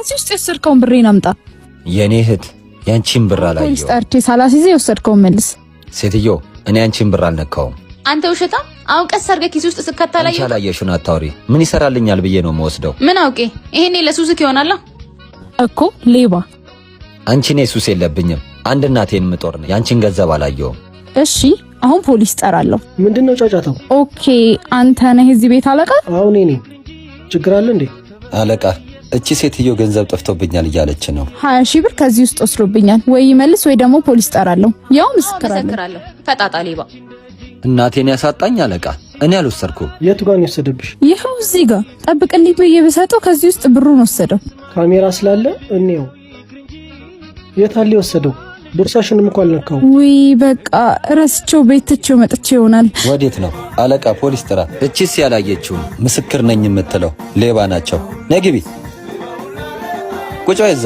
ከዚህ ውስጥ የወሰድከውን ብሬን አምጣ። የኔ እህት ያንቺን ብር አላየው። ፖሊስ ጠርቼ ሳላስይዝ የወሰድከውን መልስ። ሴትዮ እኔ ያንቺን ብር አልነካውም። አንተ ውሸታ! አሁን ቀስ አድርገህ ኪስ ውስጥ ስከታላ ያላየሽውን አታውሪ። ምን ይሰራልኛል ብዬ ነው የምወስደው? ምን አውቄ? ይሄኔ ለሱስክ ይሆናል እኮ ሌባ። አንቺ ነኝ ሱስ የለብኝም። አንድ እናቴን ምጦር ነው። ያንቺን ገንዘብ አላየውም። እሺ አሁን ፖሊስ ጠራለሁ። ምንድነው ጫጫታው? ኦኬ አንተ ነህ እዚህ ቤት አለቃ? አሁን እኔ ችግር አለ እንዴ? አለቃ እቺ ሴትዮ ገንዘብ ጠፍቶብኛል እያለች ነው። 20 ሺህ ብር ከዚህ ውስጥ ወስዶብኛል። ወይ መልስ ወይ ደግሞ ፖሊስ ጠራለሁ። ያው ምስክራለሁ። ፈጣጣ ሌባ። እናቴን ያሳጣኝ አለቃ። እኔ አልወሰድኩም። የቱ ጋር ነው የወሰደብሽ? ይኸው እዚህ ጋር ጠብቅልኝ ብዬ ብሰጠው ከዚህ ውስጥ ብሩን ወሰደው። ካሜራ ስላለ እኔው የት አለ የወሰደው? ቦርሳሽንም እንኳን አልነካው። ወይ በቃ ረስቸው ቤት ትቼው መጥቼ ይሆናል። ወዴት ነው አለቃ? ፖሊስ ጥራ። እቺስ ያላየችውን ምስክር ነኝ የምትለው ሌባ ናቸው። ነግቢ ቁጭ በይ እዛ